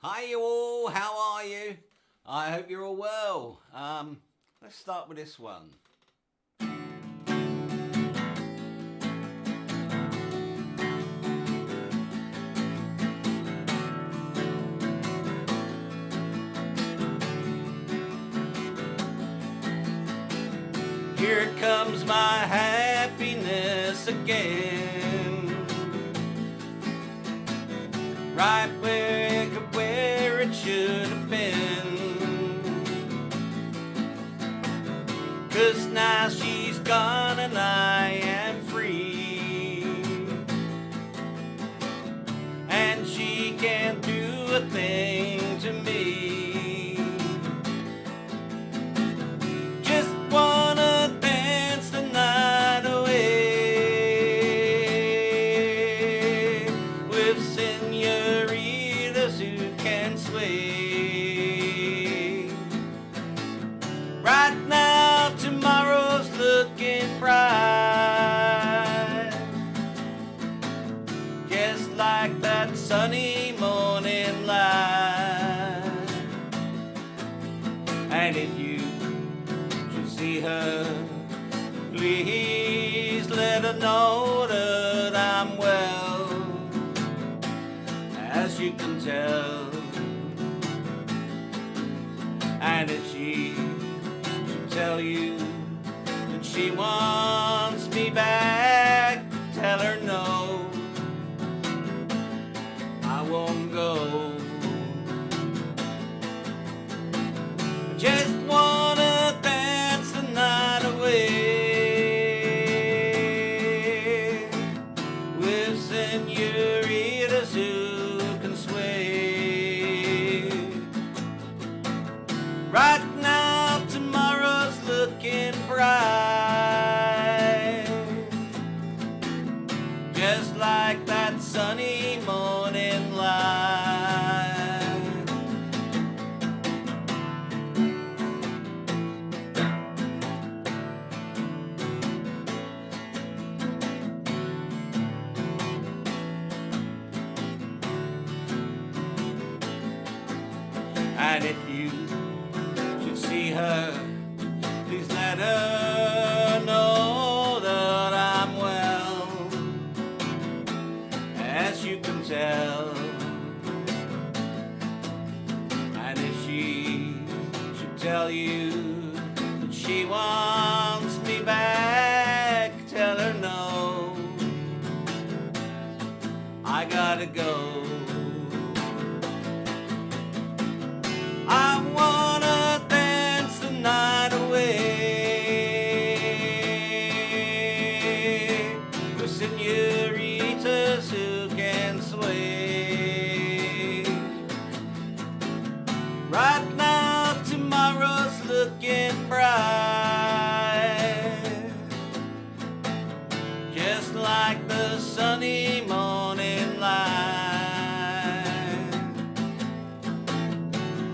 Hi you all, how are you? I hope you're all well. Let's start with this one. Here comes my happiness again, right where it should have been. 'Cause now she's gone and I am free, and she can't do a thing to me. Just wanna dance the night away with senoritas who can sway. Right now, tomorrow's looking bright, just like that sunny morning light. And if you should see her, please let her know that I'm well, as you can tell. And if she should tell you that she wants me back, tell her no, I won't go. Just wanna dance the night away with senoritas who can sway. Right now, tomorrow's looking bright, just like that sunny morning light. And if you should see her, please let her know that I'm well, as you can tell. And if she should tell you that she wants me back, tell her no, I gotta go. I wanna dance the night away with senoritas who can sway. Right now, tomorrow's looking bright, just like the sunny morning light.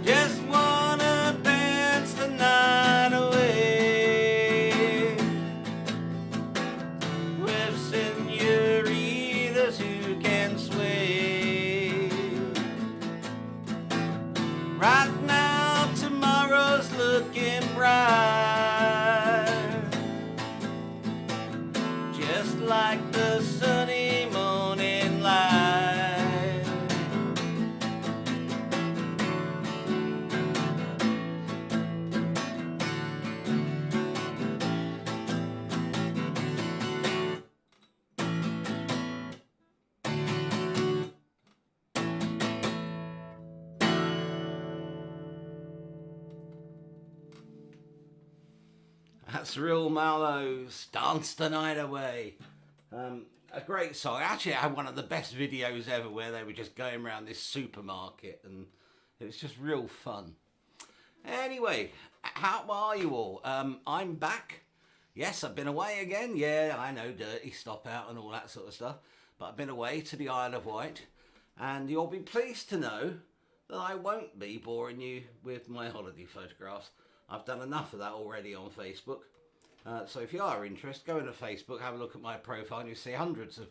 Just wanna dance the night away with senoritas who can sway. Right now, tomorrow's looking bright, just like the sunny morning light. That's Real Mallows, Dance the Night Away. A great song. Actually, I had one of the best videos ever where they were just going around this supermarket and it was just real fun. Anyway, how are you all? I'm back. Yes, I've been away again. Yeah, I know, dirty stop out and all that sort of stuff. But I've been away to the Isle of Wight, and you'll be pleased to know that I won't be boring you with my holiday photographs. I've done enough of that already on Facebook. So if you are interested, go into Facebook, have a look at my profile, and you'll see hundreds of,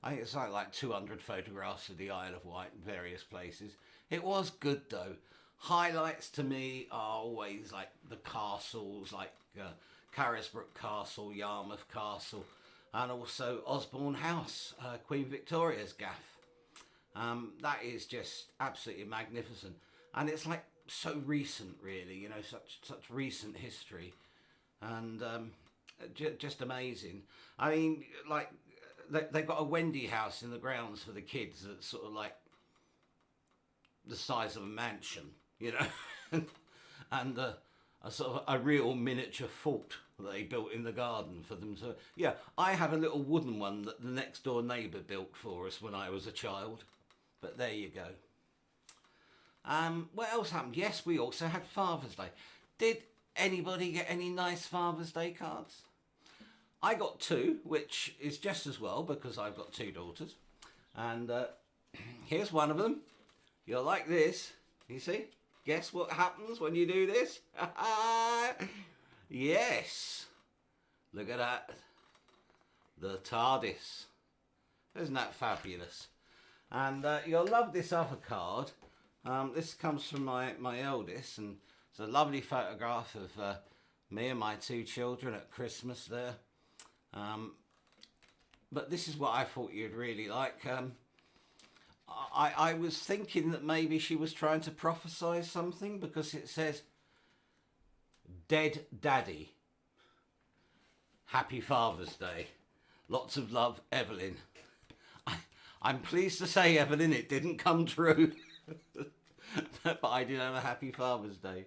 I think it's like 200 photographs of the Isle of Wight in various places. It was good though. Highlights to me are always like the castles, like Carisbrooke Castle, Yarmouth Castle, and also Osborne House, Queen Victoria's gaff. That is just absolutely magnificent, and it's like so recent, really. You know, such recent history, and just amazing. I mean, like they've got a Wendy house in the grounds for the kids that's sort of like the size of a mansion, you know, and a sort of a real miniature fort that they built in the garden for them to. Yeah, I had a little wooden one that the next door neighbour built for us when I was a child. But there you go. What else happened? Yes, we also had Father's Day. Did anybody get any nice Father's Day cards? I got 2, which is just as well because I've got 2 daughters. And here's one of them. You'll like this. You see? Guess what happens when you do this? Yes. Look at that. The TARDIS. Isn't that fabulous? And you'll love this other card. This comes from my eldest, and it's a lovely photograph of me and my 2 children at Christmas there. But this is what I thought you'd really like. I was thinking that maybe she was trying to prophesy something, because it says, "Dead Daddy. Happy Father's Day. Lots of love, Evelyn." I'm pleased to say, Evelyn, it didn't come true. But I did have a happy Father's Day.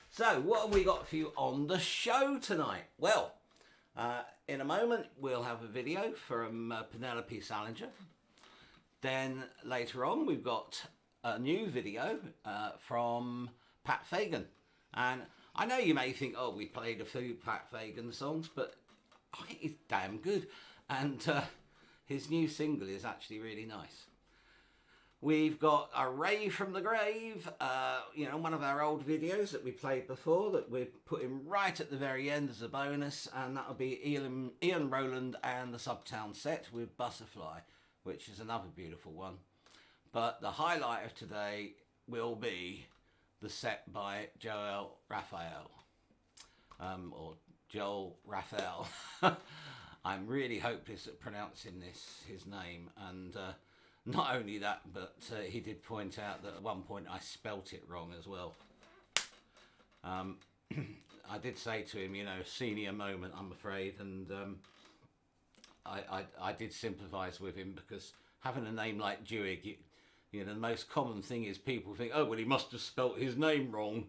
So, what have we got for you on the show tonight? Well, in a moment, we'll have a video from Penelope Salinger. Then later on, we've got a new video from Pat Fagan. And I know you may think, oh, we played a few Pat Fagan songs, but I think it's damn good. And his new single is actually really nice. We've got a Ray from the Grave, you know, one of our old videos that we played before that we're putting right at the very end as a bonus, and that'll be Ian Roland and the Subtown set with Butterfly, which is another beautiful one. But the highlight of today will be the set by Joel Rafael, or Joel Rafael. I'm really hopeless at pronouncing his name, and not only that, but he did point out that at one point I spelt it wrong as well. I did say to him, you know, senior moment, I'm afraid, and I did sympathise with him, because having a name like Dewig, you know, the most common thing is people think, oh, well, he must have spelt his name wrong,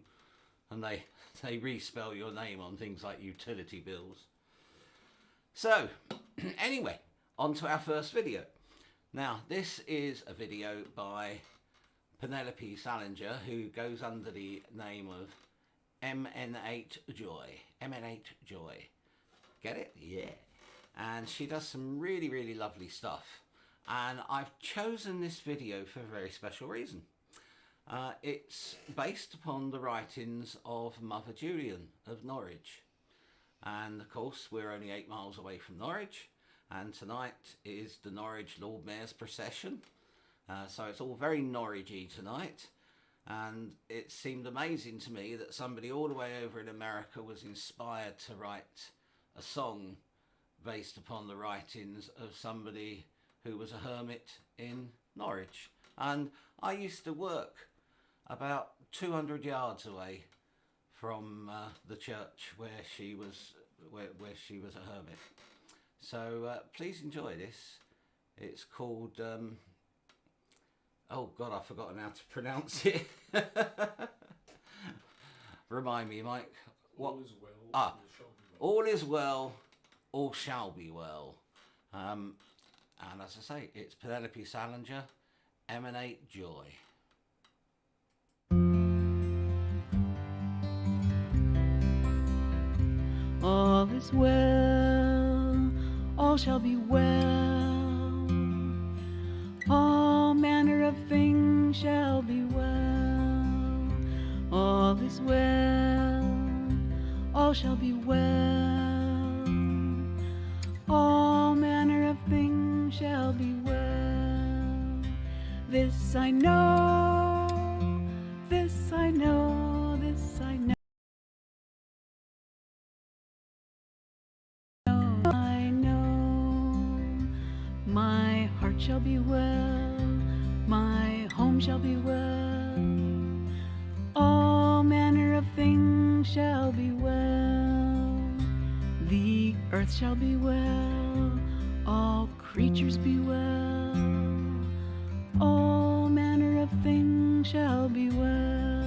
and they respell your name on things like utility bills. So, anyway, on to our first video. Now, this is a video by Penelope Salinger, who goes under the name of MN8 Joy. MN8 Joy. Get it? Yeah. And she does some really, really lovely stuff. And I've chosen this video for a very special reason. It's based upon the writings of Mother Julian of Norwich. And of course, we're only 8 miles away from Norwich. And tonight is the Norwich Lord Mayor's procession. So it's all very Norwichy tonight. And it seemed amazing to me that somebody all the way over in America was inspired to write a song based upon the writings of somebody who was a hermit in Norwich. And I used to work about 200 yards away from the church where she was a hermit. So please enjoy this. It's called oh God, I've forgotten how to pronounce it. Remind me, Mike. What? All is well. All is well. All shall be well. And as I say, it's Penelope Salinger, Emanate Joy. All is well, all shall be well. All manner of things shall be well. All is well, all shall be well. All manner of things shall be well. This I know, this I know, this I know. I know my heart shall be well, my home shall be well, all manner of things shall be well, the earth shall be well, all creatures be well, all manner of things shall be well.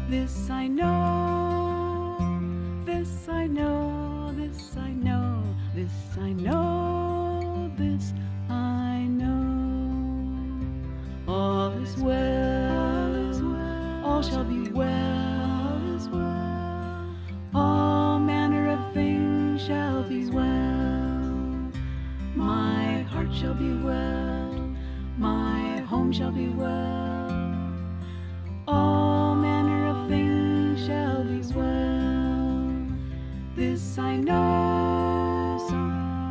This I know, this I know, this I know, this I know, this I know. All is well, all shall be well, all manner of things shall be well. My heart shall be well, my home shall be well, all manner of things shall be well. This I know,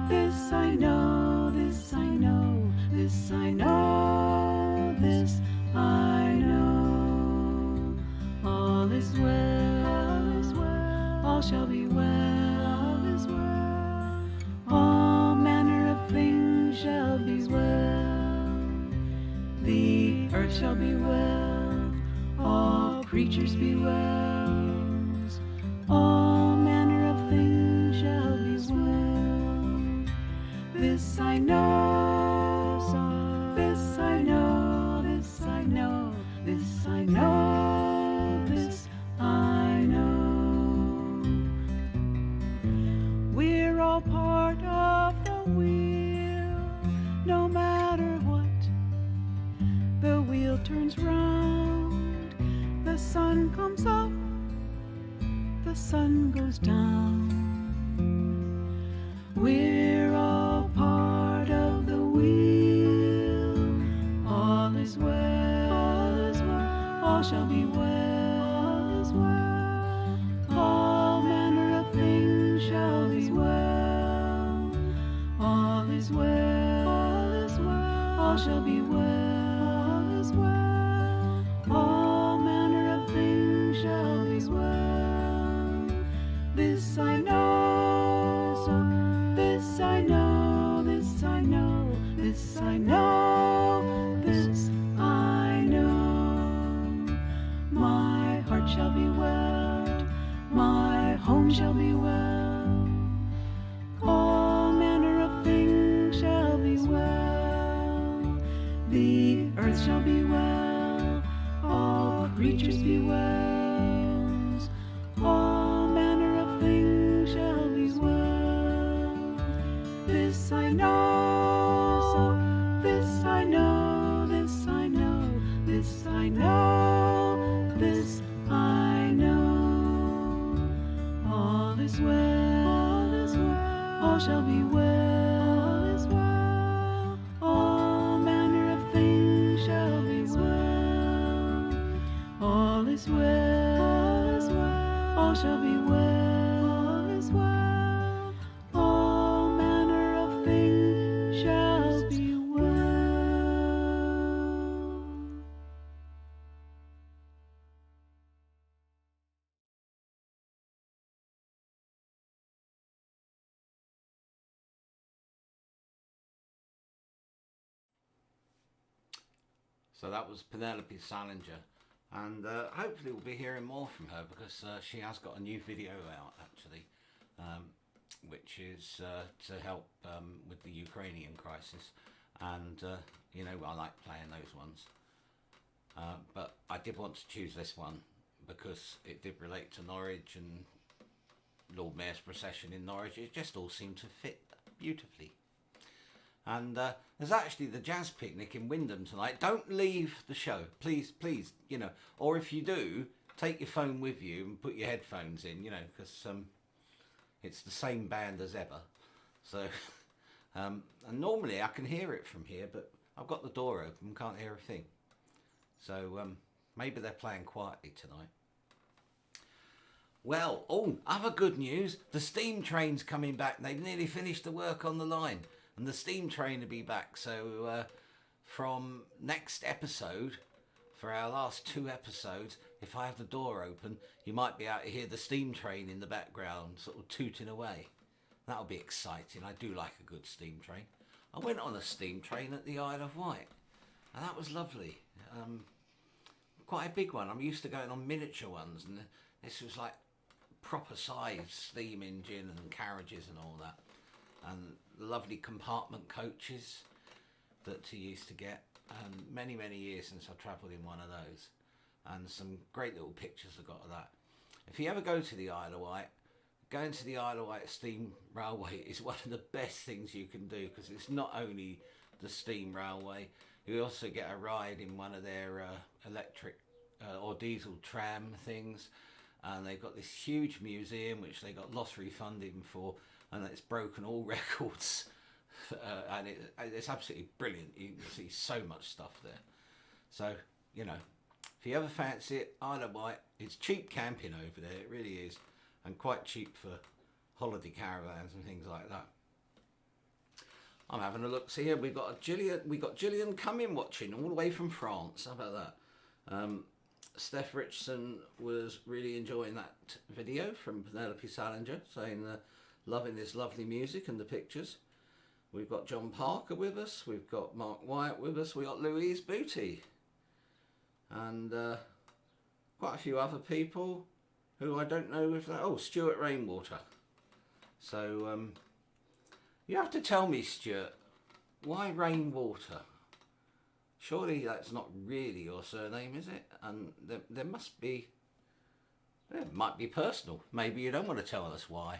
this I know, this I know, this I know, this I know. All is well, all shall be well, all manner of things shall be well. The earth shall be well, all creatures be well, all manner of things shall be well. This I know, this I know, this I know, this I know, this I know. We're all part of the wheel, no matter what. The wheel turns round, the sun comes up, the sun goes down. We're all part of the wheel. All is well, all shall be well, all manner of things shall be well. All is well, all shall be well. All manner of things shall be well. This I know, this I know, this I know, this I know, this I know. My heart shall be well, my home shall be well, all manner of things shall be well. The earth shall be well, all creatures be well, all manner of things shall be well. This I know, this I know, this I know, this I know, this I know. All is well, all shall be well, all manner of things shall be well. All is well, all shall be well, all manner of things shall be well. So that was Penelope Salinger, and hopefully we'll be hearing more from her, because she has got a new video out actually, which is to help with the Ukrainian crisis, and you know, I like playing those ones, but I did want to choose this one because it did relate to Norwich and Lord Mayor's procession in Norwich. It just all seemed to fit beautifully. And there's actually the jazz picnic in Wyndham tonight. Don't leave the show, please, please, you know. Or if you do, take your phone with you and put your headphones in, you know, because it's the same band as ever. So, and normally I can hear it from here, but I've got the door open, can't hear a thing. So maybe they're playing quietly tonight. Well, other good news, the steam train's coming back. They've nearly finished the work on the line, and the steam train will be back. So from next episode, for our last 2 episodes, if I have the door open, you might be able to hear the steam train in the background sort of tooting away. That'll be exciting. I do like a good steam train. I went on a steam train at the Isle of Wight, and that was lovely. Quite a big one. I'm used to going on miniature ones, and this was like proper size steam engine and carriages and all that, and lovely compartment coaches that you used to get. And many years since I travelled in one of those, and some great little pictures I got of that. If you ever go to the Isle of Wight, going to the Isle of Wight Steam Railway is one of the best things you can do, because it's not only the steam railway, you also get a ride in one of their electric or diesel tram things, and they've got this huge museum which they got lottery funding for, and it's broken all records, and it's absolutely brilliant. You can see so much stuff there. So, you know, if you ever fancy it, Isle of Wight, it's cheap camping over there, it really is, and quite cheap for holiday caravans and things like that. I'm having a look. See here, we've got Gillian coming watching all the way from France. How about that? Steph Richardson was really enjoying that video from Penelope Salinger, saying loving this lovely music and the pictures. We've got John Parker with us. We've got Mark Wyatt with us. We've got Louise Booty. And quite a few other people who I don't know if... Oh, Stuart Rainwater. So, you have to tell me, Stuart, why Rainwater? Surely that's not really your surname, is it? And there must be... It might be personal. Maybe you don't want to tell us why.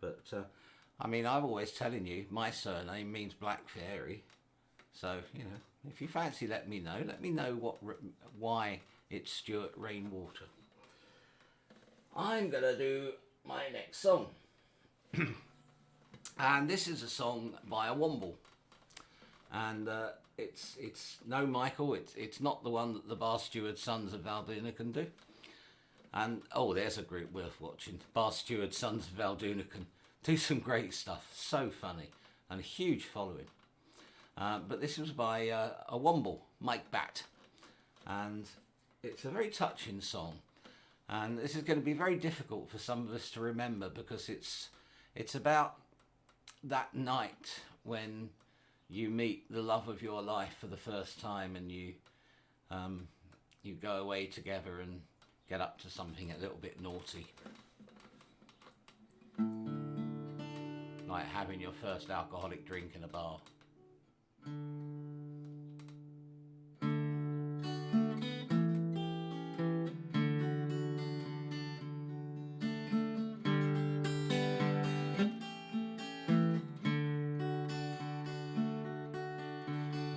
But, I mean, I'm always telling you, my surname means Black Fairy. So, you know, if you fancy, let me know. Let me know why it's Stuart Rainwater. I'm going to do my next song. And this is a song by a Womble. And it's no Michael. It's not the one that the Bar Steward Sons of Valduna can do. And, oh, there's a group worth watching. Bar Steward Sons of Valduna can do some great stuff. So funny. And a huge following. But this was by a Womble, Mike Batt. And it's a very touching song. And this is going to be very difficult for some of us to remember, because it's about that night when you meet the love of your life for the first time, and you go away together and get up to something a little bit naughty. Like having your first alcoholic drink in a bar.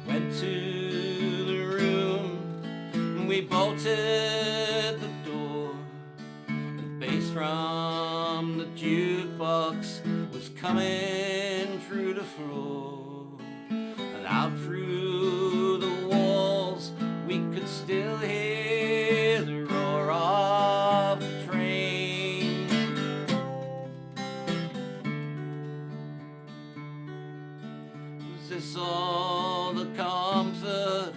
Went to the room, we bolted the door. The bass from the jukebox was coming through the floor, and out through the walls we could still hear the roar of the train. Was this all the comfort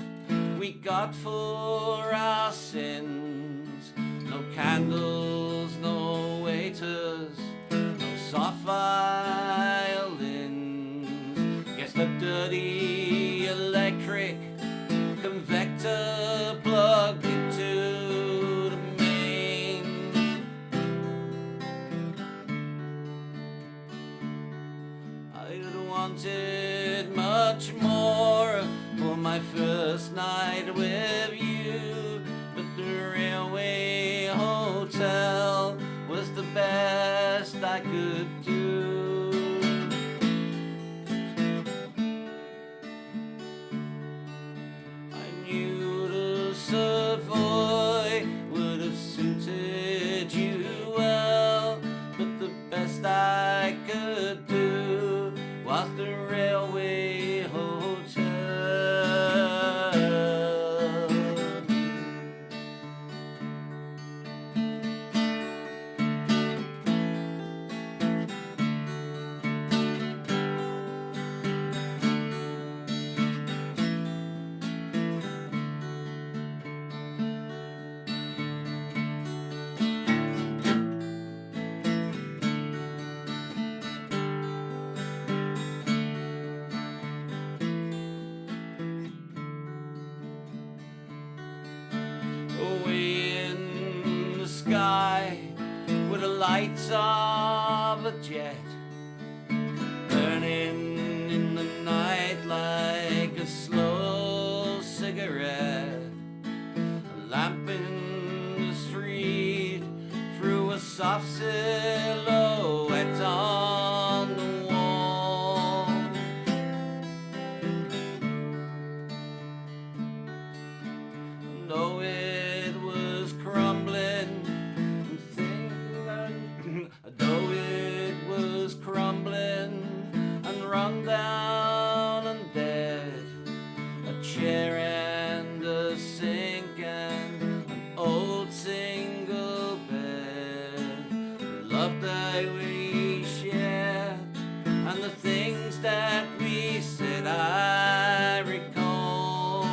we got for our sins? No candles, no waiters, no soft violins. Guess the dirty electric convector plugged into the main. I'd wanted much more for my first night with you, but the railway hotel was the best I could do. I knew the Savoy would have suited you well, but the best I could do was the railway hotel. lights of a jet, burning in the night like a slow cigarette. A lamp in the street threw a soft silhouette on the wall. Though it was crumbling and thin, though it was crumbling and run down and dead, a chair and a sink and an old single bed, the love that we shared and the things that we said, I recall.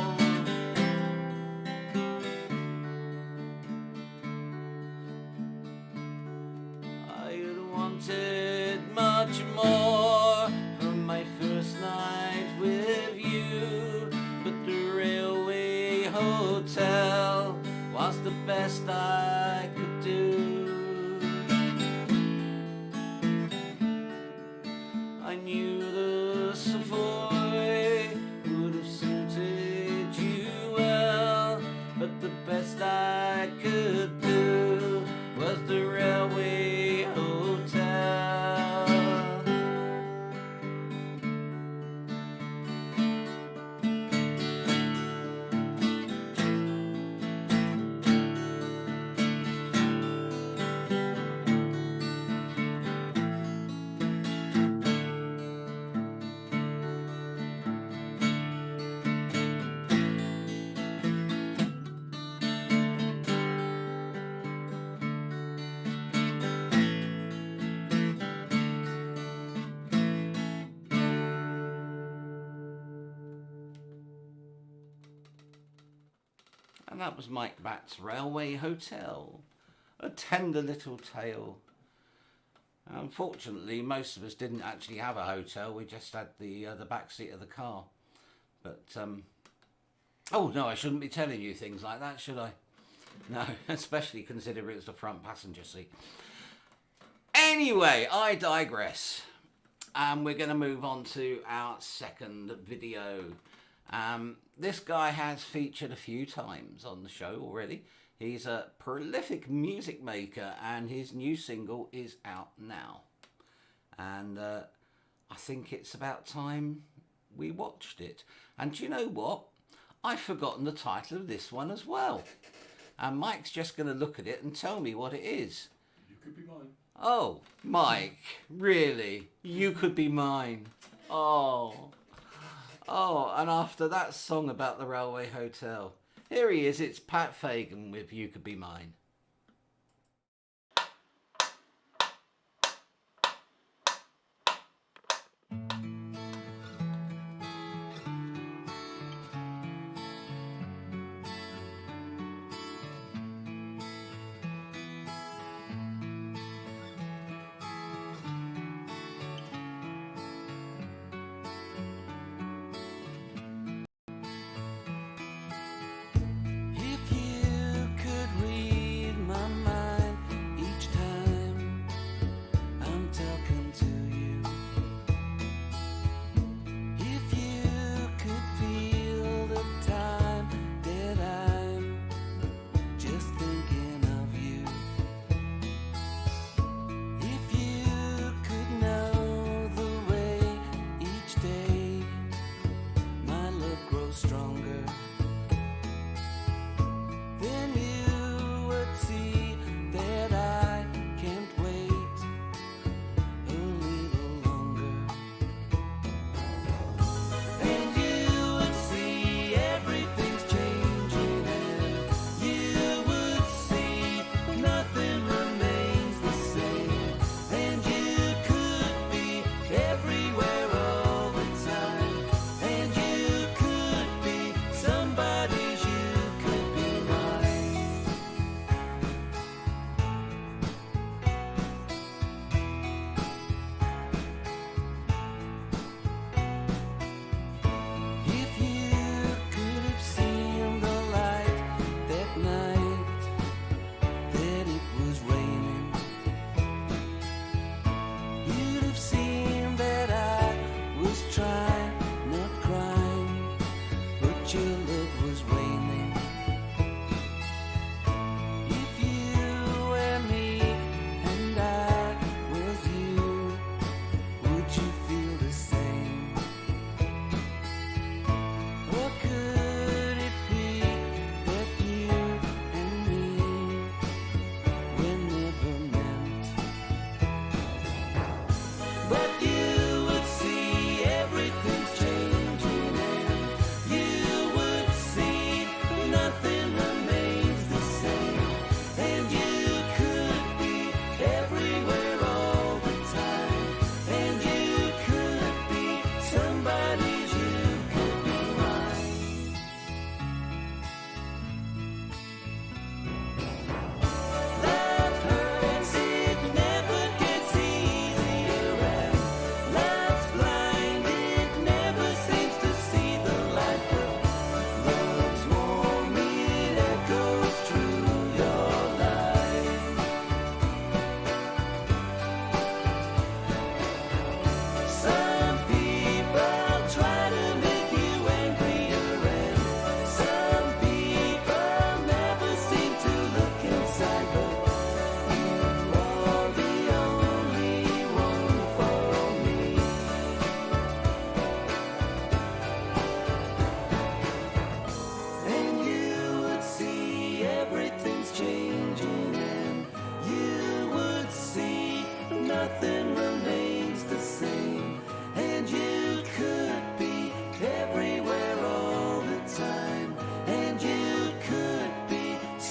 I had wanted much more from my first night with you, but the railway hotel was the best I could do. I knew the Savoy would have suited you well, but the best I could do was the railway hotel. And that was Mike Batt's Railway Hotel, a tender little tale. Unfortunately, most of us didn't actually have a hotel. We just had the back seat of the car. But oh no, I shouldn't be telling you things like that, should I? No, especially considering it was the front passenger seat. Anyway, I digress. And we're going to move on to our second video. This guy has featured a few times on the show already. He's a prolific music maker and his new single is out now. And I think it's about time we watched it. And do you know what? I've forgotten the title of this one as well. And Mike's just going to look at it and tell me what it is. You Could Be Mine. Oh, Mike, really? You Could Be Mine. Oh. Oh, and after that song about the railway hotel, here he is, it's Pat Fagan with You Could Be Mine. If you could read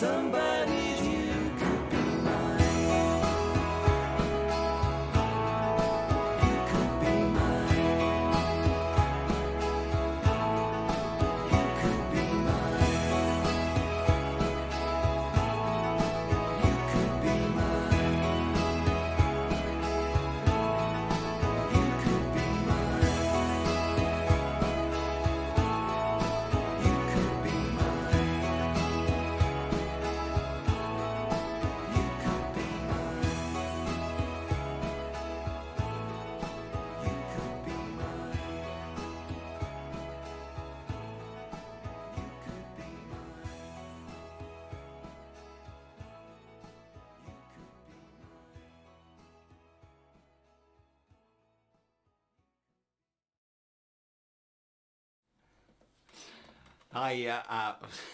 somebody's, you could be mine. You could be mine. You could be mine. You could be mine. You could be mine. You could be mine. You could be mine. You could be mine. You could be mine.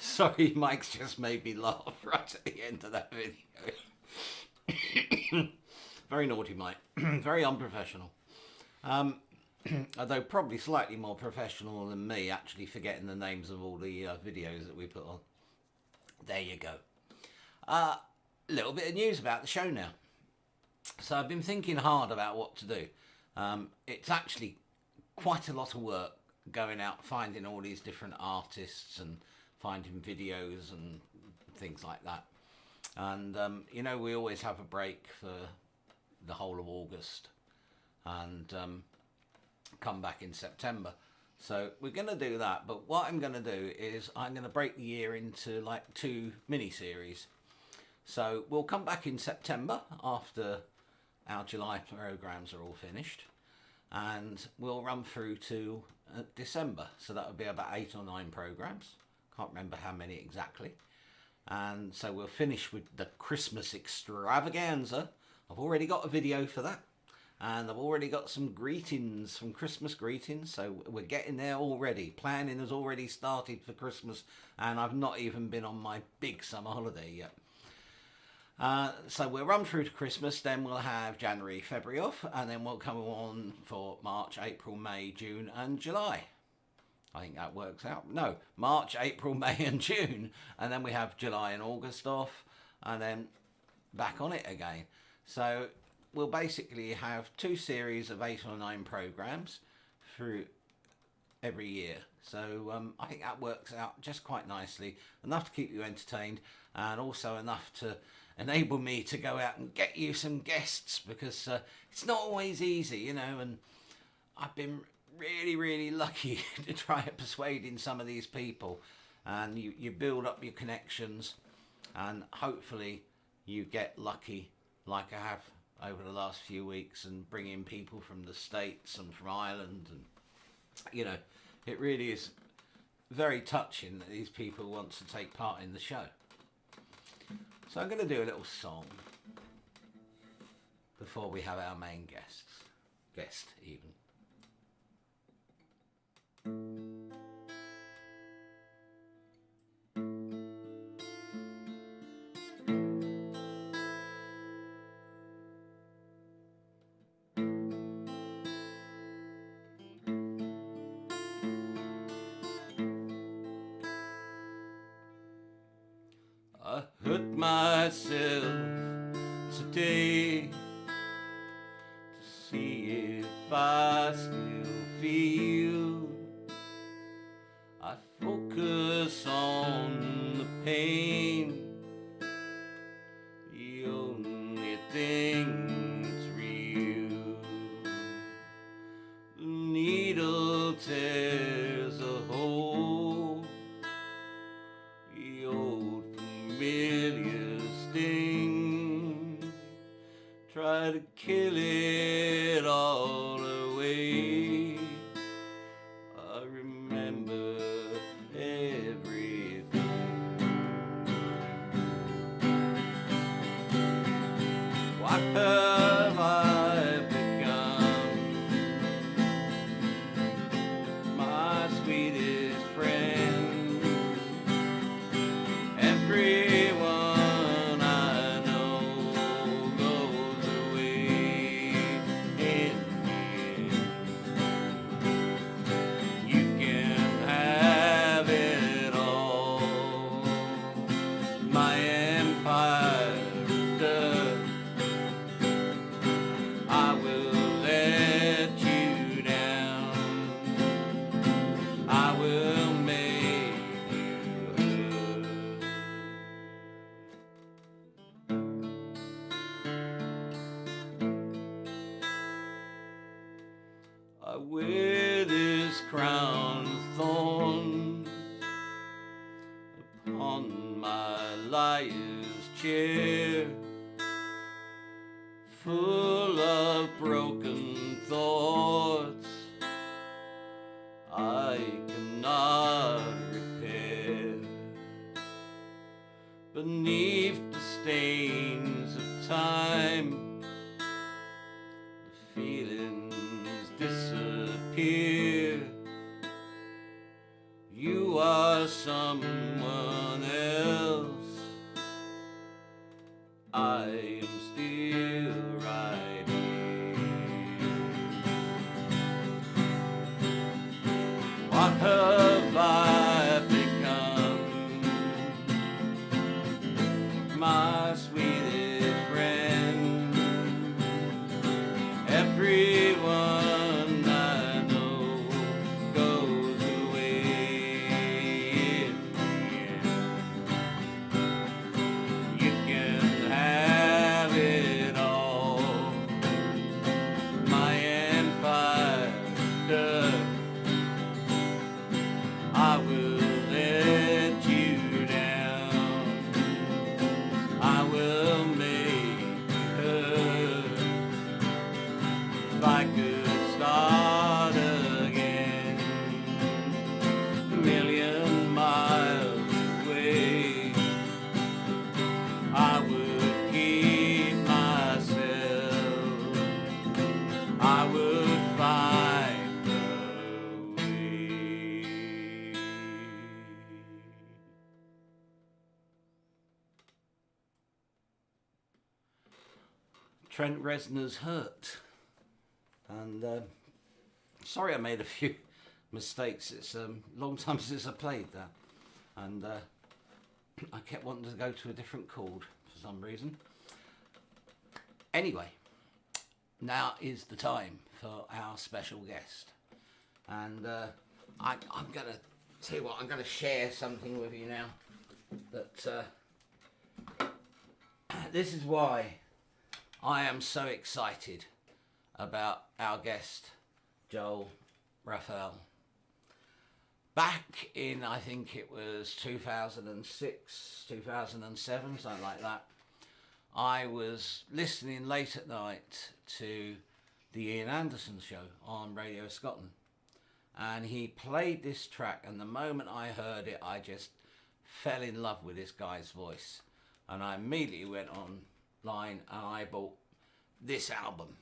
Sorry, Mike's just made me laugh right at the end of that video. Very naughty, Mike. Very unprofessional. Although probably slightly more professional than me, actually forgetting the names of all the videos that we put on. There you go. A little bit of news about the show now. So I've been thinking hard about what to do. It's actually quite a lot of work going out, finding all these different artists and finding videos and things like that. And, you know, we always have a break for the whole of August and come back in September. So we're going to do that. But what I'm going to do is I'm going to break the year into like 2 mini-series. So we'll come back in September after our July programs are all finished. And we'll run through to December. So that would be about 8 or 9 programs. Can't remember how many exactly. And so we'll finish with the Christmas extravaganza. I've already got a video for that. And I've already got some greetings, some Christmas greetings. So we're getting there already. Planning has already started for Christmas. And I've not even been on my big summer holiday yet. So we'll run through to Christmas, then we'll have January, February off, and then we'll come on for March, April, May, June and July. I think that works out. No, March, April, May and June, and then we have July and August off, and then back on it again. So we'll basically have 2 series of 8 or 9 programs through every year. So I think that works out just quite nicely, enough to keep you entertained, and also enough to enable me to go out and get you some guests, because it's not always easy, you know, and I've been really lucky to try and persuading some of these people, and you build up your connections, and hopefully you get lucky like I have over the last few weeks, and bring in people from the States and from Ireland, and you know, it really is very touching that these people want to take part in the show. So I'm going to do a little song before we have our main guest even. I hurt myself today to see if I still feel. I focus on the pain, the only thing that's real. The needle tears a hole, the old familiar sting, try to kill it all away. I remember everything. What have I become? My sweetest friend. Everyone I know goes away in the on my liar's chair, full of broken thoughts I cannot repair. Beneath the stains of time, the feelings disappear. You are someone else, I am still right here. What have I become? My sweetest friend. Everyone I know goes away in the end. You can have it all. My empire dirt. I will let you down. I will make you hurt. If I could start again, a million miles away, I would keep myself. I would find a way. Trent Reznor's Hurt. And sorry I made a few mistakes. It's a long time since I played that. And I kept wanting to go to a different chord for some reason. Anyway, now is the time for our special guest. And I'm going to tell you what, I'm going to share something with you now. That this is why I am so excited about our guest, Joel Rafael. Back in, I think it was 2006, 2007, something like that, I was listening late at night to the Ian Anderson show on Radio Scotland. And he played this track, and the moment I heard it, I just fell in love with this guy's voice. And I immediately went online and I bought this album.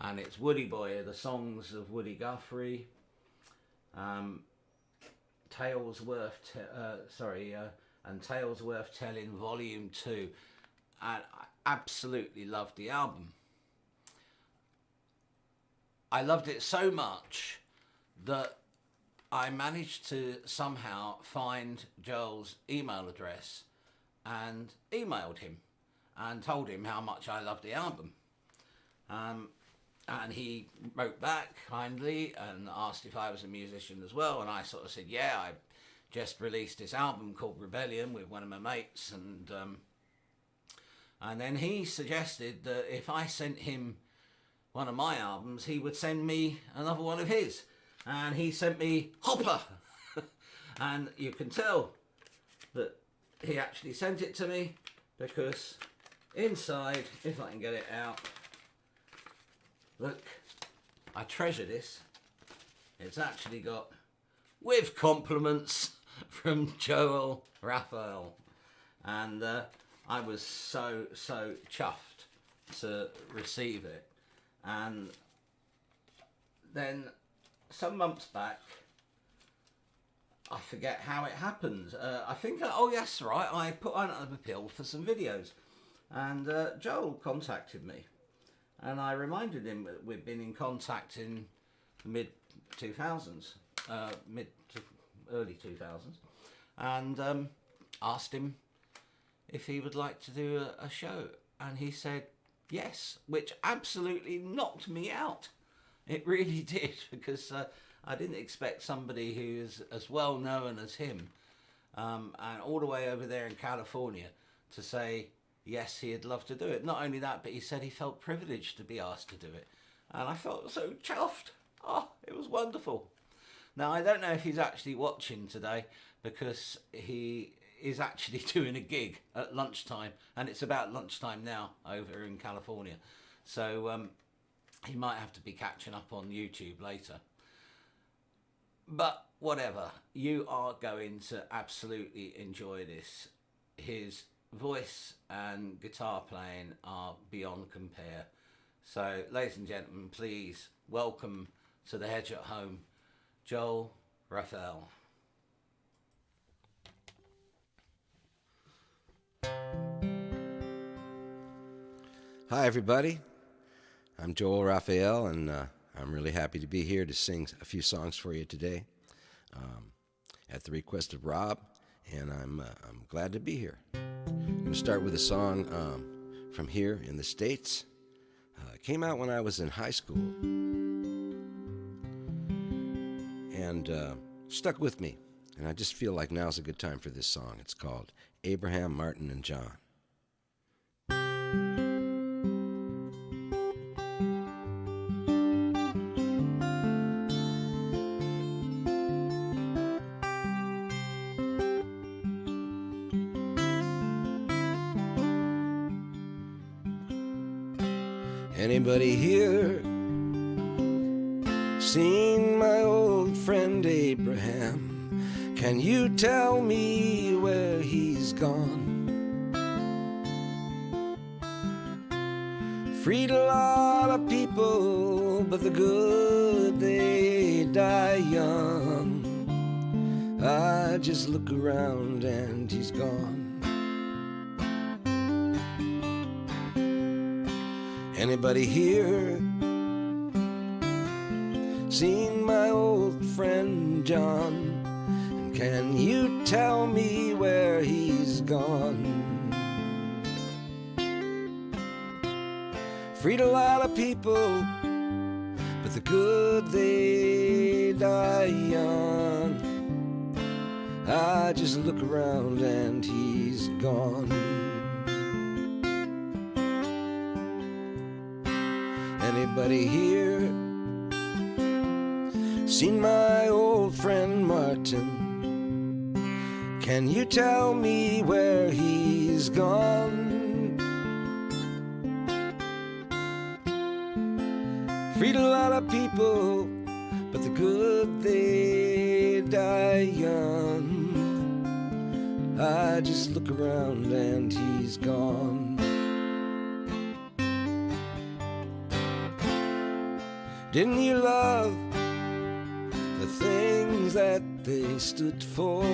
And it's Woody Boy, the songs of Woody Guthrie, Tales Worth Telling Volume 2. And I absolutely loved the album. I loved it so much that I managed to somehow find Joel's email address and emailed him and told him how much I loved the album. And he wrote back kindly and asked if I was a musician as well. And I sort of said, yeah, I just released this album called Rebellion with one of my mates. And then he suggested that if I sent him one of my albums, he would send me another one of his. And he sent me Hopper. And you can tell that he actually sent it to me because inside, if I can get it out, look, I treasure this. It's actually got, with compliments from Joel Rafael. And I was so chuffed to receive it. And then some months back, I forget how it happened. I think, oh yes, right, I put on an appeal for some videos. And Joel contacted me. And I reminded him that we'd been in contact in the mid-2000s, mid to early 2000s, and asked him if he would like to do a show. And he said yes, which absolutely knocked me out. It really did, because I didn't expect somebody who's as well known as him, and all the way over there in California, to say yes, he'd love to do it. Not only that, but he said he felt privileged to be asked to do it. And I felt so chuffed. Oh, it was wonderful. Now, I don't know if he's actually watching today, because he is actually doing a gig at lunchtime, and it's about lunchtime now over in California. So he might have to be catching up on YouTube later. But whatever, you are going to absolutely enjoy this. His voice and guitar playing are beyond compare. So, ladies and gentlemen, please welcome to the Hedge at Home, Joel Rafael. Hi, everybody. I'm Joel Rafael, and I'm really happy to be here to sing a few songs for you today at the request of Rob, and I'm glad to be here. I'm going to start with a song from here in the States. It came out when I was in high school, and stuck with me, and I just feel like now's a good time for this song. It's called Abraham, Martin, and John. Anybody here seen my old friend Abraham? Can you tell me where he's gone? Freed a lot of people, but the good, they die young. I just look around and he's gone. Anybody here seen my old friend John? And can you tell me where he's gone? Freed a lot of people, but the good, they die young. I just look around and he's gone. Anybody here seen my old friend Martin? Can you tell me where he's gone? Freed a lot of people, but the good, they die young. I just look around and he's gone. Didn't you love the things that they stood for?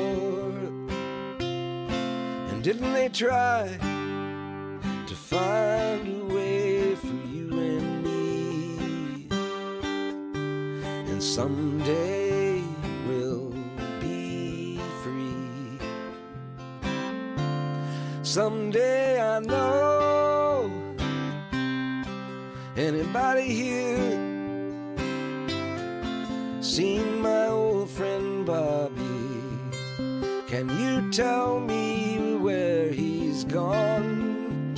And didn't they try to find a way for you and me? And someday we'll be free. Someday I know. Anybody here seen my old friend Bobby? Can you tell me where he's gone?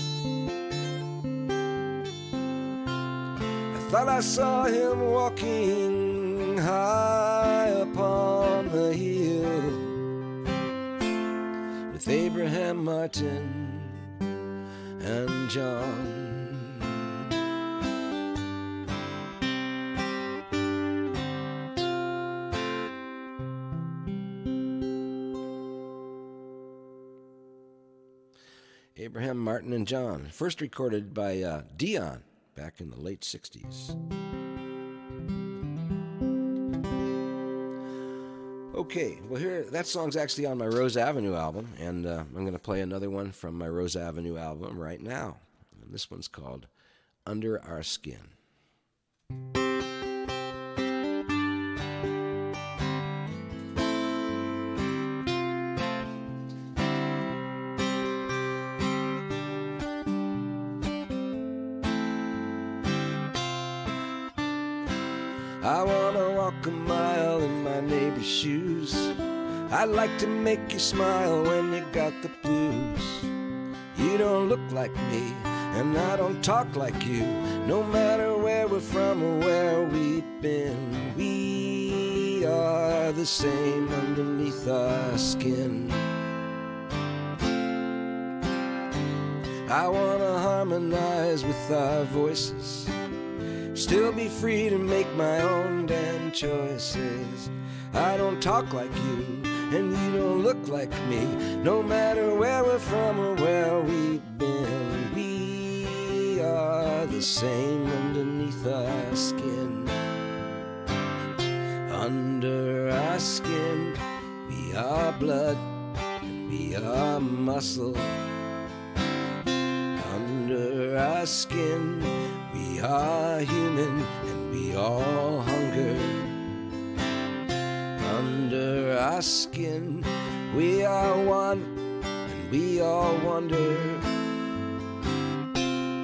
I thought I saw him walking high upon the hill with Abraham, Martin, and John. Abraham, Martin, and John, first recorded by Dion back in the late 60s. Okay, well here, that song's actually on my Rose Avenue album, and I'm going to play another one from my Rose Avenue album right now. And this one's called Under Our Skin. I wanna walk a mile in my neighbor's shoes. I'd like to make you smile when you got the blues. You don't look like me, and I don't talk like you. No matter where we're from or where we've been, we are the same underneath our skin. I want to harmonize with our voices, still be free to make my own damn choices. I don't talk like you, and you don't look like me, no matter where we're from or where we've been. We are the same underneath our skin. Under our skin, we are blood and we are muscle. Under our skin, we are human and we all hunger. Under our skin, we are one and we all wonder.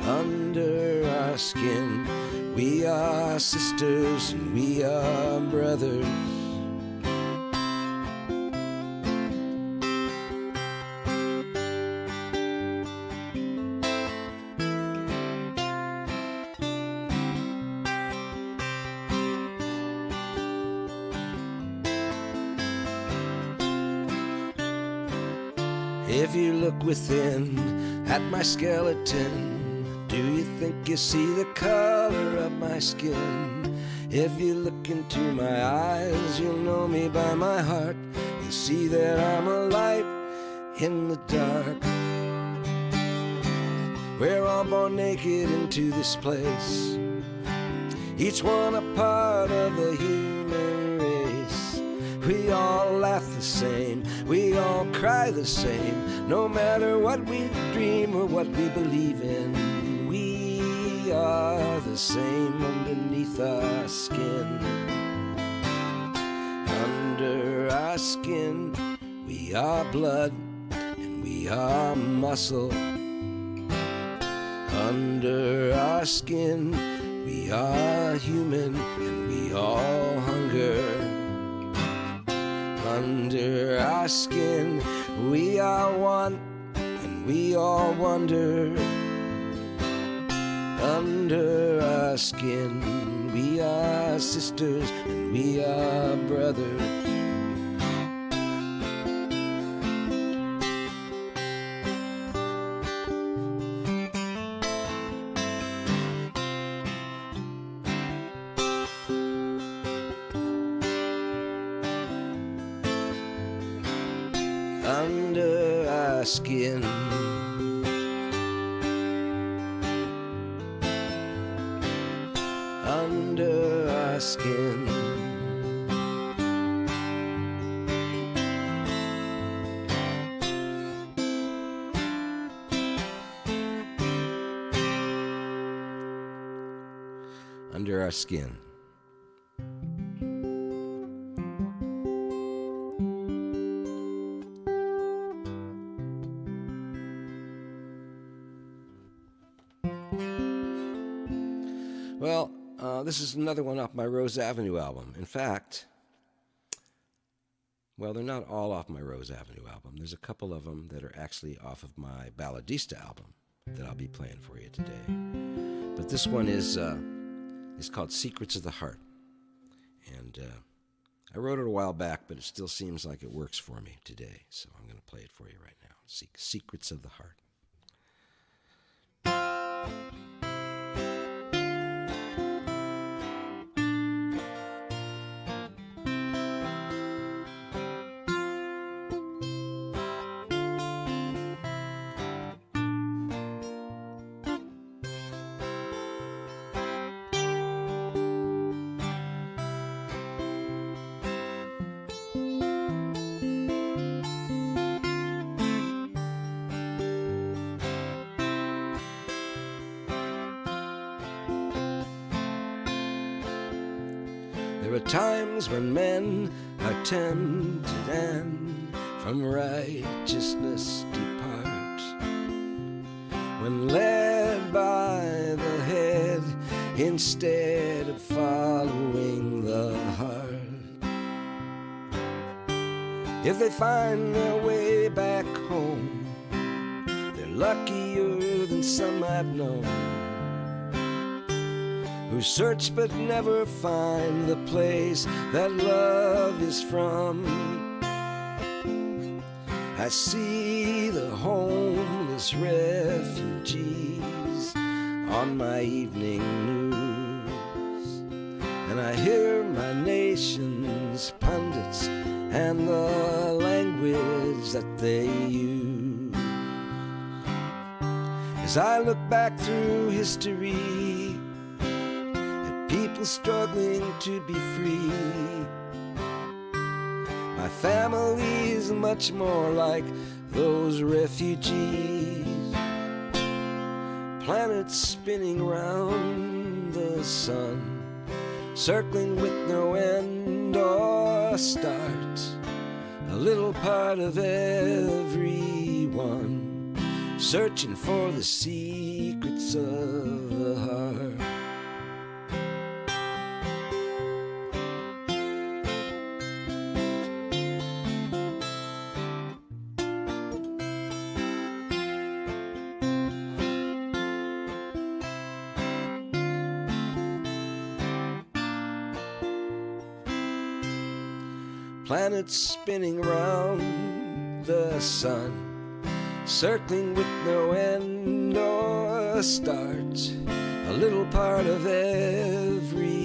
Under our skin, we are sisters and we are brothers. If you look within at my skeleton, do you think you see the color of my skin? If you look into my eyes, you'll know me by my heart. You'll see that I'm a light in the dark. We're all born naked into this place, each one a part of the human race. We all laugh the same, we all cry the same, no matter what we dream or what we believe in. We are the same underneath our skin. Under our skin, we are blood and we are muscle. Under our skin, we are human and we all hunger. Under our skin, we are one and we all wonder. Under our skin, we are sisters and we are brothers. Under our skin, under our skin, under our skin. Well, this is another one off my Rose Avenue album. In fact, well, they're not all off my Rose Avenue album. There's a couple of them that are actually off of my Balladista album that I'll be playing for you today. But this one is called Secrets of the Heart. And I wrote it a while back, but it still seems like it works for me today. So I'm going to play it for you right now. Secrets of the Heart. There are times when men are tempted and from righteousness depart, when led by the head instead of following the heart. If they find their way back home, they're luckier than some I've known, who search but never find the place that love is from. I see the homeless homeless refugees on my evening news, and I hear my nation's pundits and the language that they use. As I look back through history at people struggling to be free, my family is much more like those refugees. Planets spinning round the sun, circling with no end or start. A little part of everyone, searching for the secrets of the heart. Planets spinning round the sun, circling with no end or start. A little part of everyone,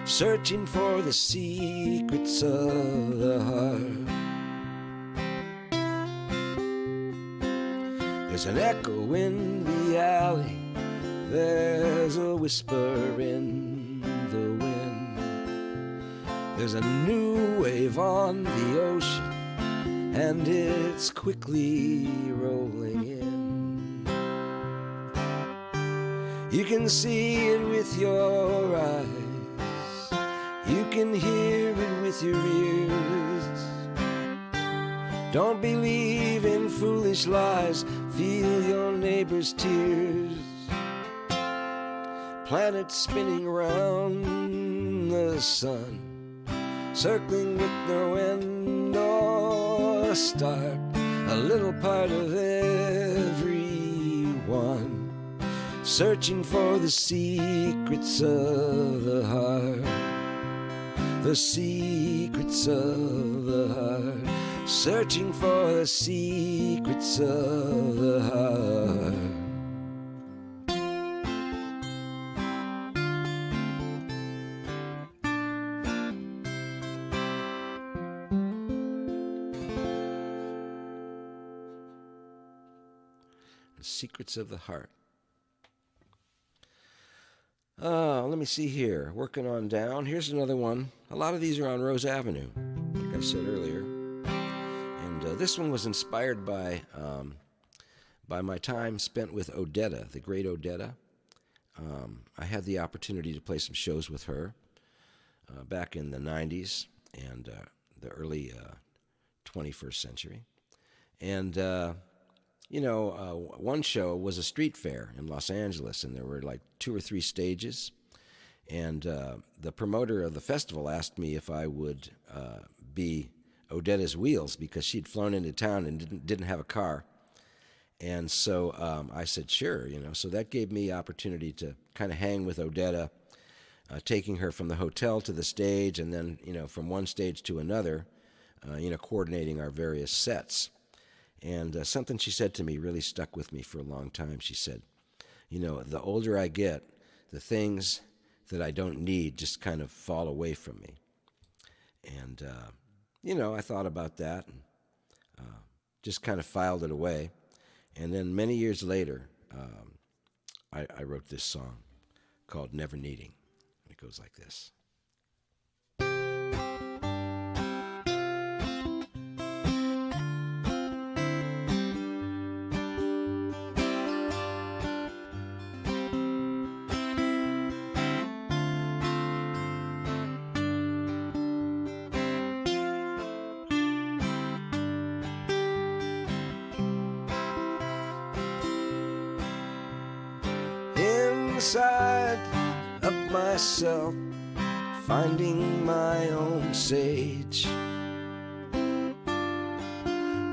searching for the secrets of the heart. There's an echo in the alley, there's a whisper in the wind. There's a new wave on the ocean, and it's quickly rolling in. You can see it with your eyes, you can hear it with your ears. Don't believe in foolish lies, feel your neighbor's tears. Planets spinning around the sun, circling with no end or start. A little part of everyone, searching for the secrets of the heart. The secrets of the heart, searching for the secrets of the heart. Secrets of the heart. Let me see here. Working on down. Here's another one. A lot of these are on Rose Avenue, like I said earlier. And this one was inspired by my time spent with Odetta, the great Odetta. I had the opportunity to play some shows with her back in the 90s and the early 21st century. And one show was a street fair in Los Angeles, and there were like 2 or 3 stages. And the promoter of the festival asked me if I would be Odetta's wheels, because she'd flown into town and didn't have a car. And so I said, sure, So that gave me opportunity to kind of hang with Odetta, taking her from the hotel to the stage, and then, from one stage to another, coordinating our various sets. And something she said to me really stuck with me for a long time. She said, the older I get, the things that I don't need just kind of fall away from me. And, I thought about that and just kind of filed it away. And then many years later, I wrote this song called Never Needing. It goes like this. Inside of myself, finding my own sage,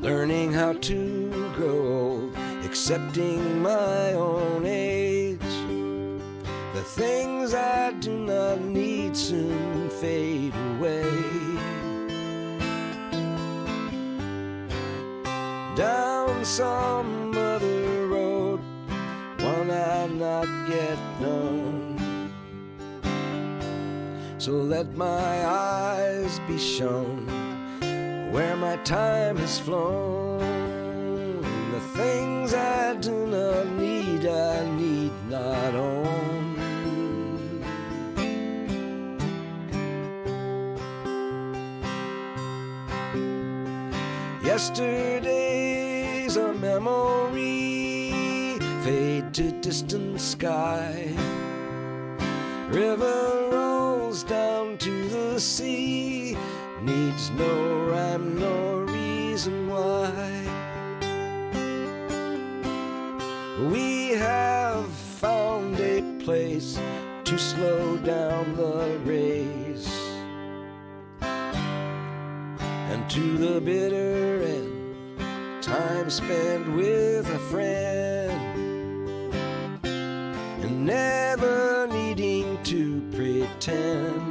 learning how to grow old, accepting my own age. The things I do not need soon fade away. Down some other road, one I've not yet known. So let my eyes be shown where my time has flown. The things I do not need, I need not own. Yesterday's a memory, fade to distant sky. River rolls down to the sea, needs no rhyme, no reason why. We have found a place to slow down the race, and to the bitter end, time spent with a friend, and never needing to pretend.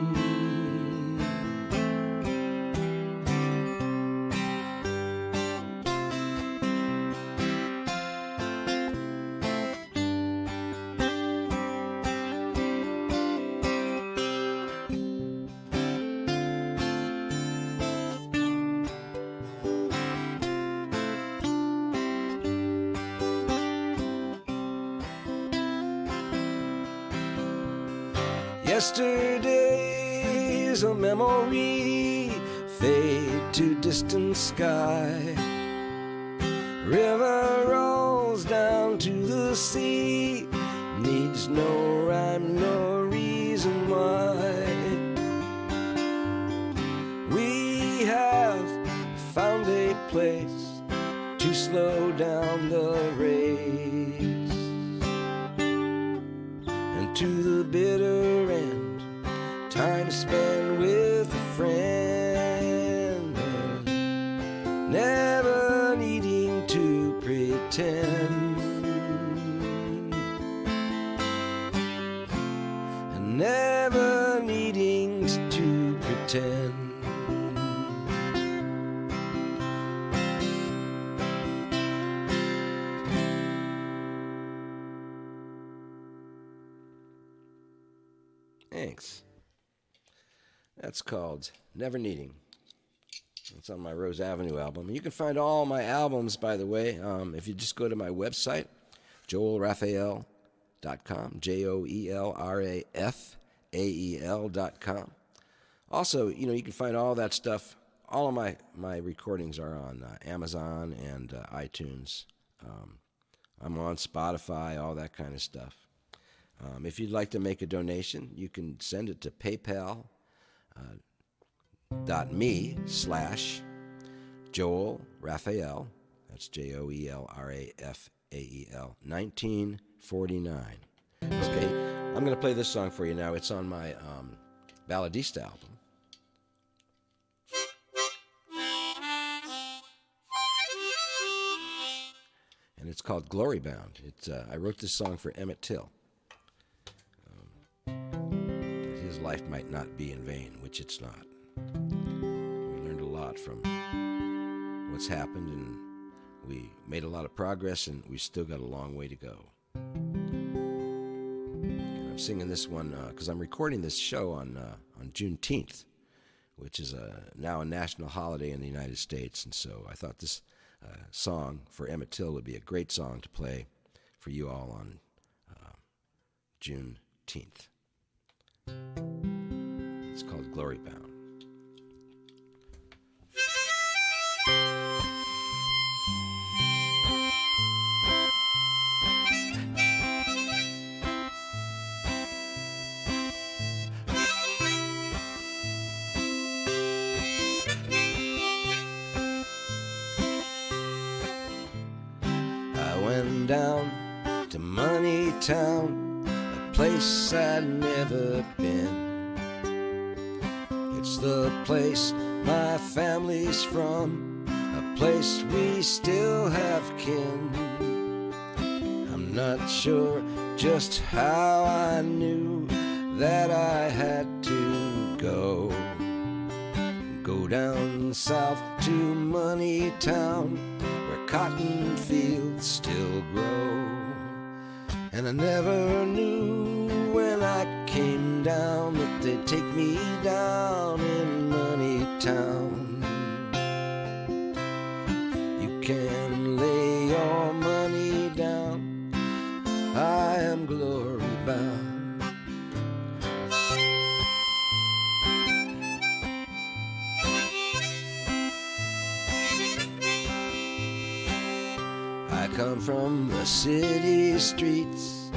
Yesterday's a memory, fade to distant sky. River rolls down to the sea, needs no rhyme, no reason why. We have found a place to slow down the race, and to the bitter end, time spent with a friend, never needing to pretend, and never needing to pretend. Thanks. That's called Never Needing. It's on my Rose Avenue album. You can find all my albums, by the way, if you just go to my website, joelrafael.com, JoelRafael.com. Also, you can find all that stuff. All of my recordings are on Amazon and iTunes. I'm on Spotify, all that kind of stuff. If you'd like to make a donation, you can send it to PayPal.me/Joel Rafael. That's JoelRafael 1949. Okay, I'm going to play this song for you now. It's on my Balladista album. And it's called Glory Bound. I wrote this song for Emmett Till. His life might not be in vain, which it's not. We learned a lot from what's happened, and we made a lot of progress, and we still got a long way to go. And I'm singing this one because I'm recording this show on Juneteenth, which is now a national holiday in the United States, and so I thought this song for Emmett Till would be a great song to play for you all on Juneteenth. It's called Glory Bound. I went down to Money Town, a place I'd never been. It's the place my family's from, a place we still have kin. I'm not sure just how I knew that I had to go down south to Money Town, where cotton fields still grow. And I never knew when I came down that they'd take me down in Money Town. You can lay your money down, I am glory bound. I come from the city streets,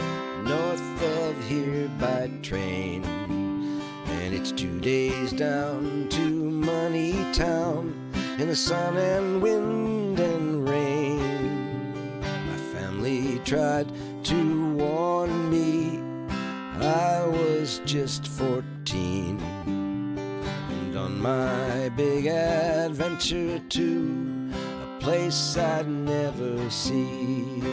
north of here by train, and it's 2 days down to Money Town in the sun and wind and rain. My family tried to warn me, I was just 14, and on my big adventure to a place I'd never seen.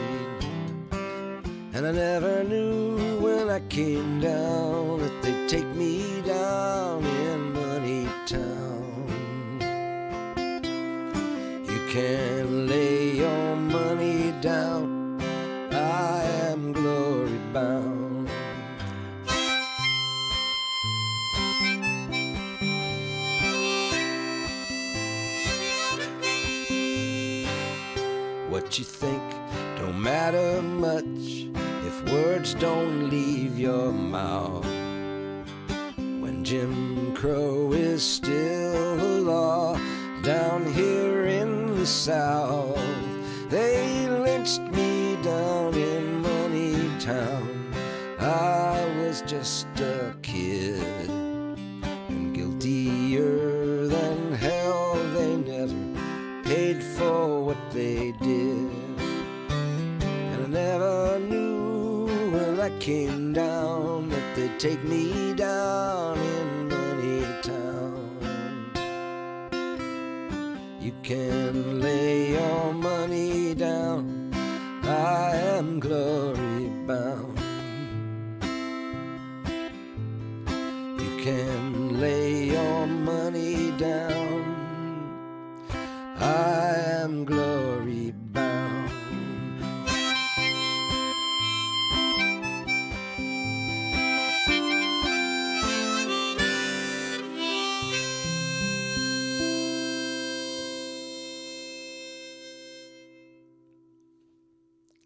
And I never knew when I came down that they'd take me down in Money Town. You can lay your money down, I am glory bound. What you think don't matter much if words don't leave your mouth. When Jim Crow is still the law down here in the South, they lynched me down in Money Town. I was just a kid, and guiltier than hell. They never paid for what they did. And I never knew when I came down that they'd take me down in Money Town. You can lay your money down, I am glory bound. You can lay your money down, I am glory bound.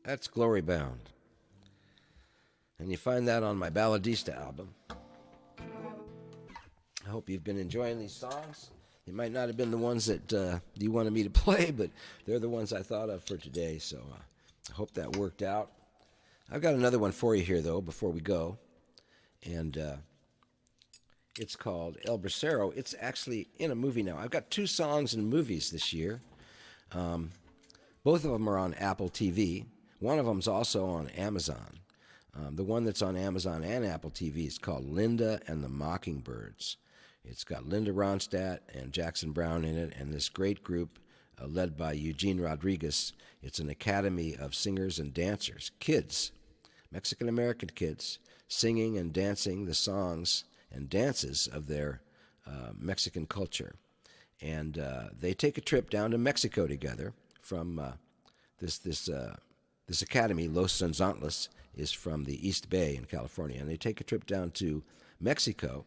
That's Glory Bound. And you find that on my Balladista album. I hope you've been enjoying these songs. It might not have been the ones that you wanted me to play, but they're the ones I thought of for today, so I hope that worked out. I've got another one for you here, though, before we go, and it's called El Bracero. It's actually in a movie now. I've got 2 songs in movies this year. Both of them are on Apple TV. One of them's also on Amazon. The one that's on Amazon and Apple TV is called Linda and the Mockingbirds. It's got Linda Ronstadt and Jackson Browne in it, and this great group led by Eugene Rodriguez. It's an academy of singers and dancers, kids, Mexican-American kids, singing and dancing the songs and dances of their Mexican culture. And they take a trip down to Mexico together from this academy. Los Sonzantlas is from the East Bay in California, and they take a trip down to Mexico,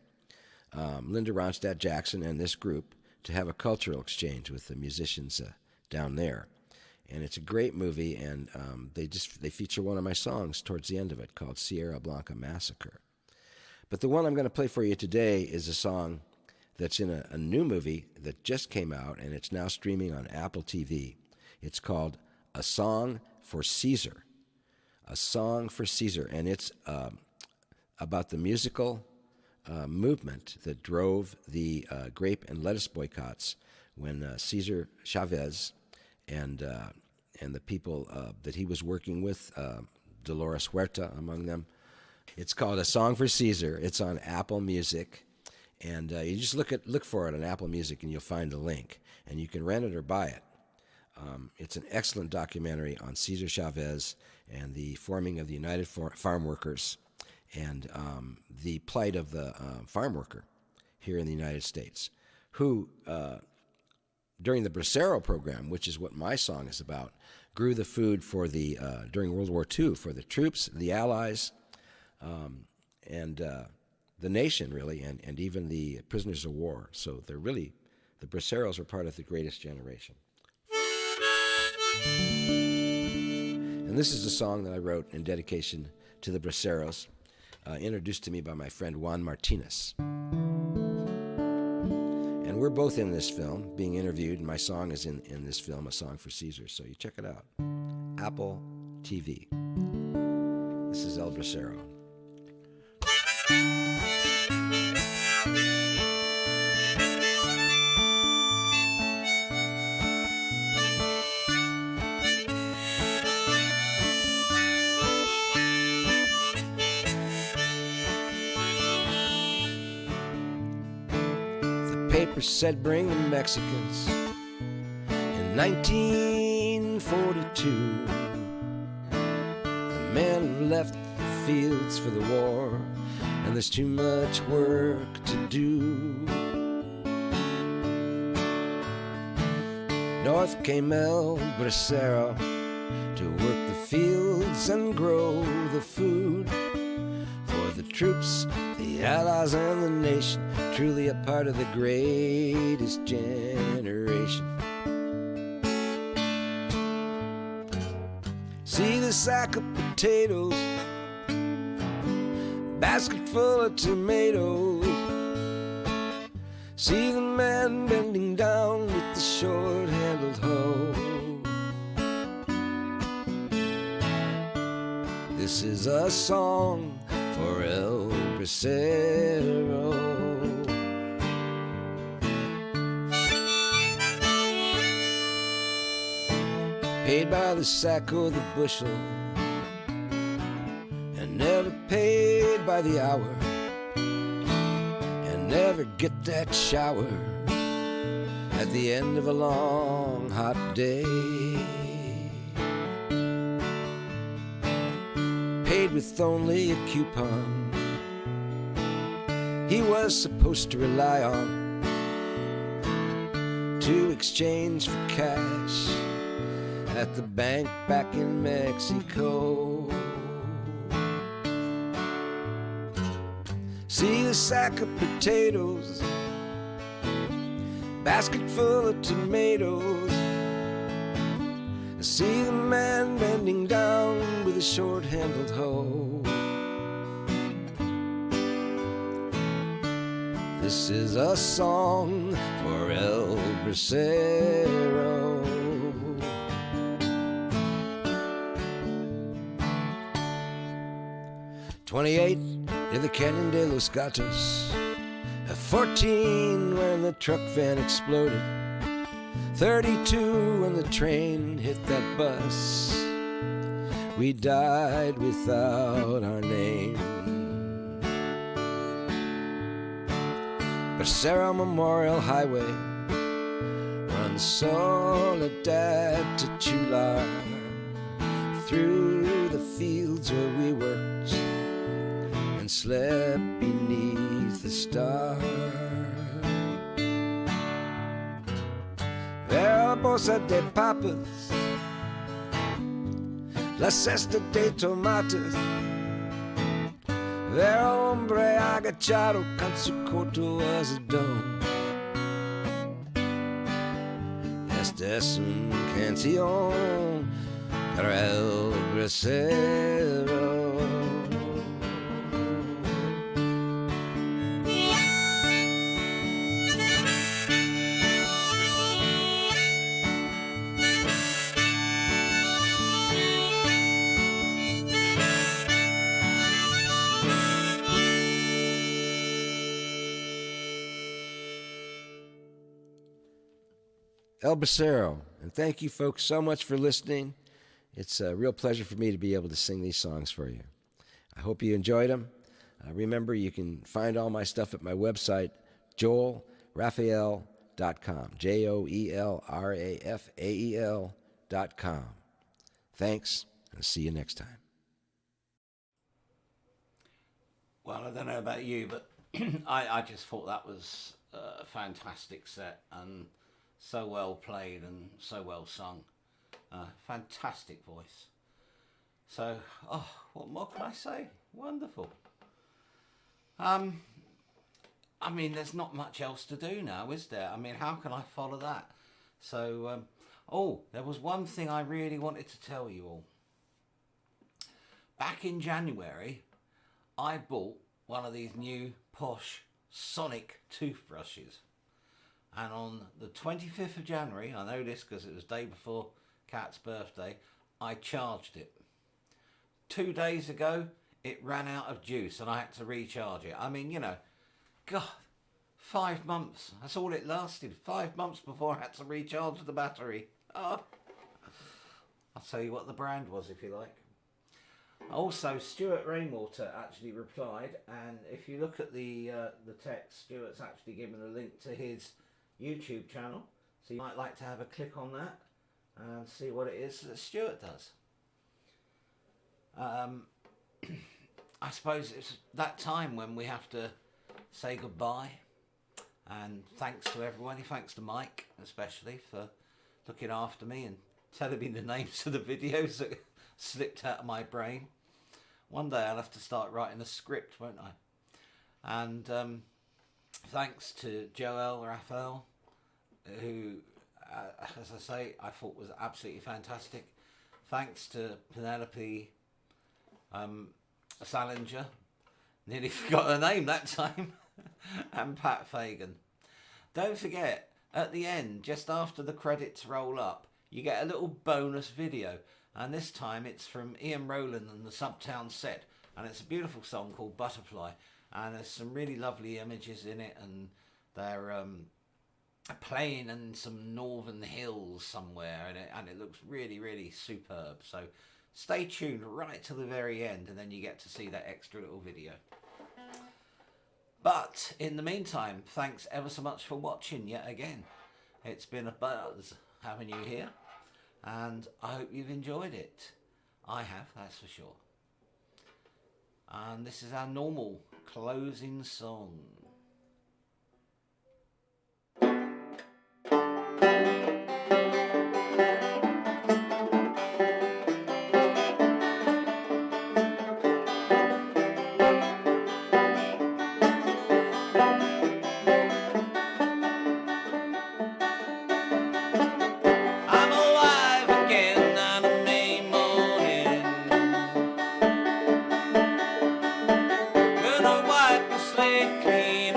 Linda Ronstadt, Jackson, and this group, to have a cultural exchange with the musicians down there. And it's a great movie, and they feature one of my songs towards the end of it called Sierra Blanca Massacre. But the one I'm going to play for you today is a song that's in a new movie that just came out, and it's now streaming on Apple TV. It's called A Song for Caesar. A Song for Caesar, and it's about the musical movement that drove the grape and lettuce boycotts when Cesar Chavez and the people that he was working with, Dolores Huerta among them. It's called A Song for Caesar. It's on Apple Music, and you just look for it on Apple Music, and you'll find a link, and you can rent it or buy it. It's an excellent documentary on Cesar Chavez and the forming of the United Farm Workers and the plight of the farm worker here in the United States, who during the Bracero program, which is what my song is about, grew the food for the during World War II for the troops, the Allies, and the nation, really, and even the prisoners of war. So they're really, the Braceros are part of the greatest generation. And this is a song that I wrote in dedication to the Braceros, introduced to me by my friend Juan Martinez. And we're both in this film, being interviewed, and my song is in this film, A Song for Caesar. So you check it out. Apple TV. This is El Bracero. Paper said bring the Mexicans in 1942. The men have left the fields for the war, and there's too much work to do. North came El Bracero to work the fields and grow the food for the troops, the Allies, and the nation, truly a part of the greatest generation. See the sack of potatoes, basket full of tomatoes. See the man bending down with the short-handled hoe. This is a song for El Bracero. Paid by the sack or the bushel, and never paid by the hour, and never get that shower at the end of a long hot day. Paid with only a coupon he was supposed to rely on to exchange for cash at the bank back in Mexico. See the sack of potatoes, basket full of tomatoes. See the man bending down with a short-handled hoe. This is a song for El Bracero. 28 in the Canyon de los Gatos, 14 when the truck van exploded, 32 when the train hit that bus. We died without our name. Bracero Memorial Highway runs Soledad to Chular, through the fields where we worked and slept beneath the stars. Verbosa de papas, la cesta de tomates, ver hombre agachado con su coto as a dome. Esta es una canción para el bracero. El Bracero, and thank you folks so much for listening. It's a real pleasure for me to be able to sing these songs for you. I hope you enjoyed them. Remember, you can find all my stuff at my website, joelrafael.com, JoelRafael.com. Thanks, and see you next time. Well, I don't know about you, but I just thought that was a fantastic set, and so well played and so well sung. Fantastic voice. So, what more can I say? Wonderful. I mean, there's not much else to do now, is there? I mean, how can I follow that? So, there was one thing I really wanted to tell you all. Back in January, I bought one of these new posh Sonic toothbrushes. And on the 25th of January, I know this because it was the day before Kat's birthday, I charged it. 2 days ago, it ran out of juice and I had to recharge it. I mean, you know, God, 5 months. That's all it lasted. 5 months before I had to recharge the battery. Oh. I'll tell you what the brand was if you like. Also, Stuart Rainwater actually replied, and if you look at the text, Stuart's actually given a link to his YouTube channel, so you might like to have a click on that and see what it is that Stuart does. I suppose it's that time when we have to say goodbye, and thanks to everybody, thanks to Mike especially for looking after me and telling me the names of the videos that slipped out of my brain. One day I'll have to start writing a script, won't I? And thanks to Joel Rafael, who, as I say, I thought was absolutely fantastic. Thanks to Penelope Salinger, nearly forgot her name that time, and Pat Fagan. Don't forget, at the end, just after the credits roll up, you get a little bonus video, and this time it's from Ian Roland and the Subtown set, and it's a beautiful song called Butterfly, and there's some really lovely images in it, and they're playing in some northern hills somewhere, and it looks really, really superb. So stay tuned right to the very end, and then you get to see that extra little video. But in the meantime, thanks ever so much for watching yet again. It's been a buzz having you here, and I hope you've enjoyed it. I have, that's for sure. And this is our normal closing song. Slate clean.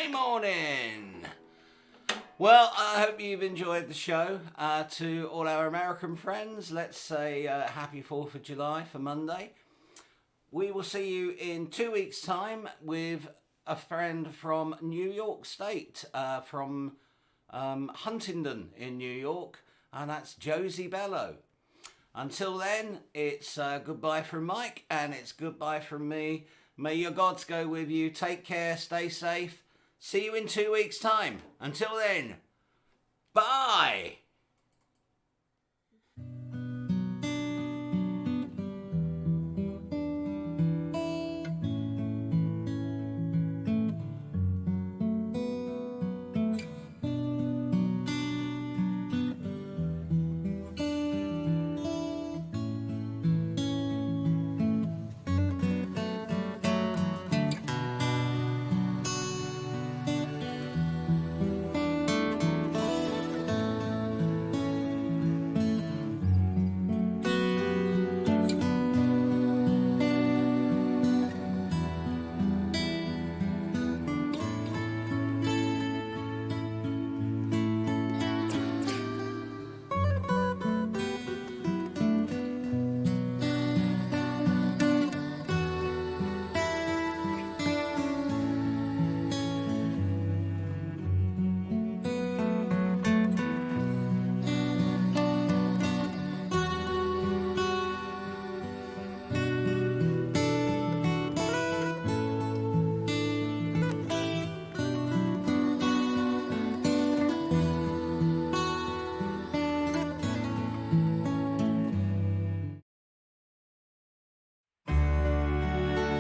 Monday morning. Well, I hope you've enjoyed the show. To all our American friends, let's say happy 4th of July for Monday. We will see you in 2 weeks' time with a friend from New York State, from Huntingdon in New York, and that's Josie Bello. Until then, it's goodbye from Mike, and it's goodbye from me. May your gods go with you. Take care, stay safe. See you in 2 weeks' time. Until then, bye!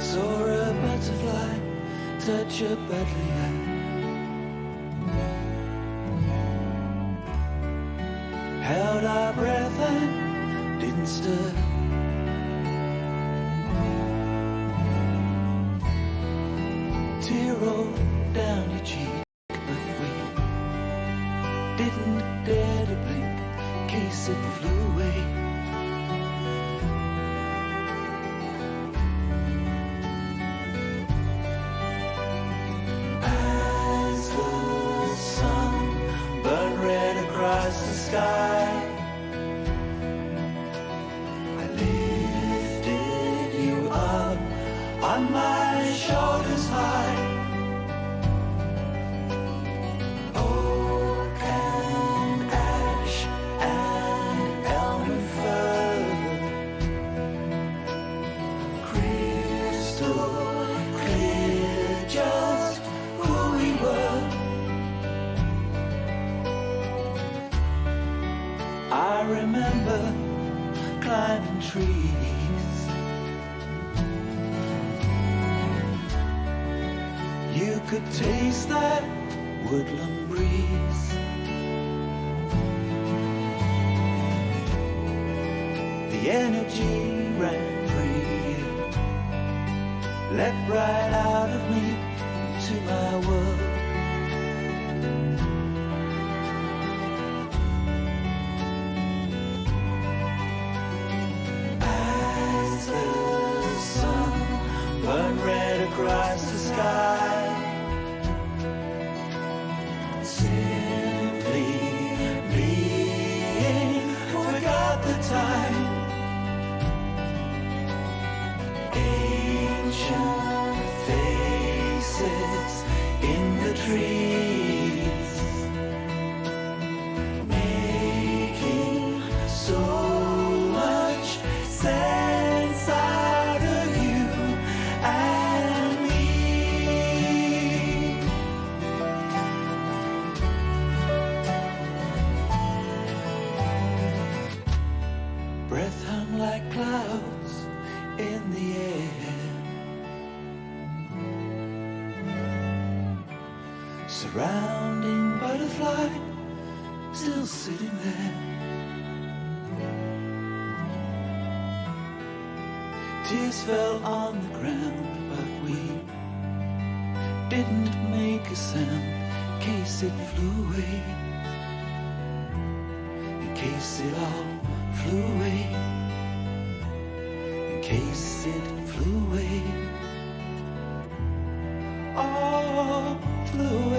Saw a butterfly touch a badly hand. Held our breath and didn't stir. Tear rolled down your cheek, but we didn't dare to blink in case it flew away. Sky, I lifted you up on my shoulders high. Oak and ash and elm and fir, crystal clear, just who we were. I remember climbing trees. You could taste that woodland breeze. The energy ran free, let right out of me to my world. Across the sky, simply being, forgot the time. Ancient faces in the trees, making so much sense out of you and me. Breath hung like clouds in the air, surrounding butterfly still sitting there. Tears fell on the ground, but we didn't make a sound in case it flew away. In case it all flew away. In case it flew away. Oh, flew